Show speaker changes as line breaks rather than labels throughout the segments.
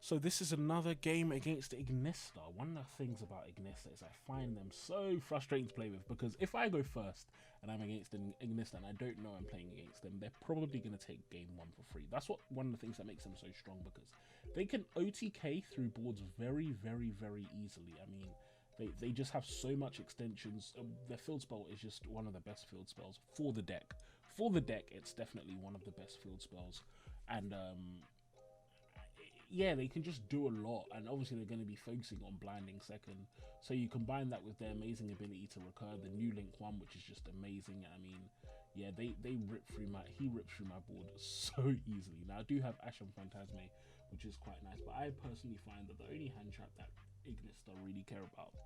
So this is another game against Ignista. One of the things about Ignista is I find them so frustrating to play with, because if I go first and I'm against Ignista and I don't know I'm playing against them, they're probably going to take game one for free. That's one of the things that makes them so strong, because they can OTK through boards very, very, very easily. I mean, they just have so much extensions. Their field spell is just one of the best field spells for the deck. For the deck, it's definitely one of the best field spells. And yeah, they can just do a lot, and obviously they're going to be focusing on blinding second. So you combine that with their amazing ability to recur, the new Link one, which is just amazing. I mean, yeah, he rips through my board so easily. Now I do have Ash and Phantasme, which is quite nice, but I personally find that the only hand trap that Ignista really care about,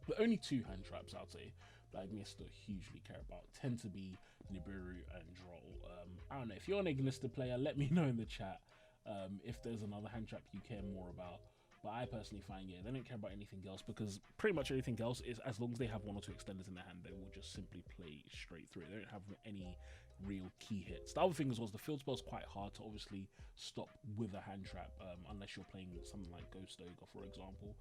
the only two hand traps I'd say that Ignista hugely care about, tend to be Nibiru and Droll. I don't know, if you're an Ignista player, let me know in the chat if there's another hand trap you care more about. But I personally find, yeah, they don't care about anything else, because pretty much anything else is, as long as they have one or two extenders in their hand, they will just simply play straight through. They don't have any real key hits. The other thing was the field spell is quite hard to obviously stop with a hand trap, unless you're playing something like Ghost Ogre, for example,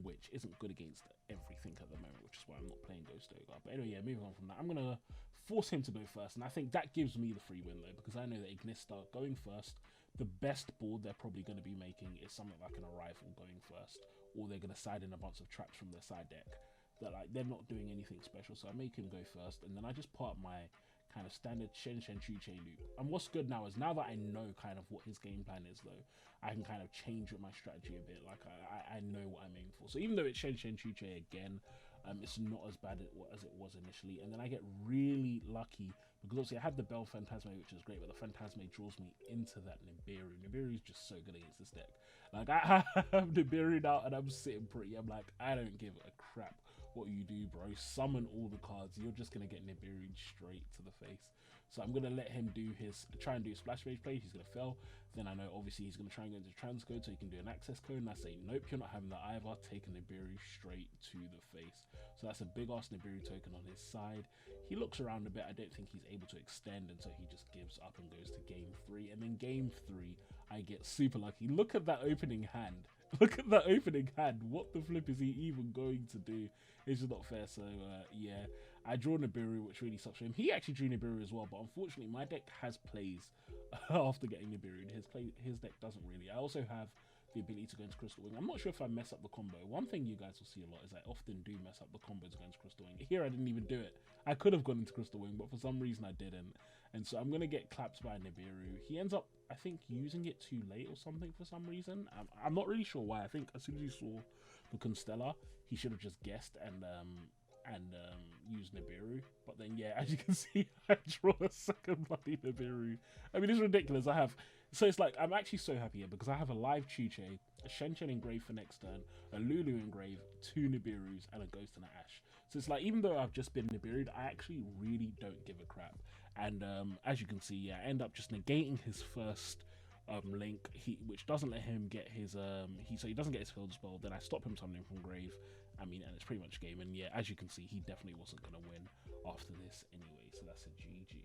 which isn't good against everything at the moment, which is why I'm not playing Ghost Ogre. But anyway, yeah, moving on from that, I'm going to force him to go first, and I think that gives me the free win, though, because I know that Ignista going first, the best board they're probably going to be making is something like an Arrival going first, or they're going to side in a bunch of traps from their side deck. That, like, they're not doing anything special, so I make him go first, and then I just put up my kind of standard Shen Shen Chu Che loop. And what's good now is, now that I know kind of what his game plan is, though, I can kind of change with my strategy a bit. Like, I know what I'm aiming for. So even though it's Shen Shen Chu Che again, it's not as bad as it was initially. And then I get really lucky, because obviously I had the Bell Phantasme, which is great, but the Phantasme draws me into that Nibiru. Nibiru is just so good against this deck. Like, I have Nibiru now and I'm sitting pretty. I'm like, I don't give a crap what you do, bro. Summon all the cards. You're just going to get Nibiru straight to the face. So I'm going to let him try and do Splash Rage play. He's going to fail. Then I know obviously he's going to try and go into transcode so he can do an access code. And I say, nope, you're not having that either. Take a Nibiru straight to the face. So that's a big ass Nibiru token on his side. He looks around a bit. I don't think he's able to extend, and so he just gives up and goes to game 3. And then game 3, I get super lucky. Look at that opening hand. Look at that opening hand. What the flip is he even going to do? It's just not fair. So yeah, I draw Nibiru, which really sucks for him. He actually drew Nibiru as well, but unfortunately my deck has plays after getting Nibiru, and his deck doesn't really. I also have the ability to go into Crystal Wing. I'm not sure if I mess up the combo. One thing you guys will see a lot is I often do mess up the combos going into Crystal Wing. Here I didn't even do it. I could have gone into Crystal Wing, but for some reason I didn't. And so I'm going to get clapped by Nibiru. He ends up, I think, using it too late or something for some reason. I'm not really sure why. I think as soon as he saw the Constella, he should have just guessed and use Nibiru. But then yeah, as you can see, I draw a second bloody Nibiru. I mean, it's ridiculous. So it's like, I'm actually so happy here, because I have a live Chuche, a Shen Shen engrave for next turn, a Lulu engrave, 2 Nibirus, and a Ghost and an Ash. So it's like, even though I've just been Nibiru'd, I actually really don't give a crap. And as you can see, yeah, I end up just negating his first link, which doesn't let him get his he doesn't get his field spell. Then I stop him summoning from grave. I mean, and it's pretty much game. And yeah, as you can see, he definitely wasn't gonna win after this anyway. So that's a GG.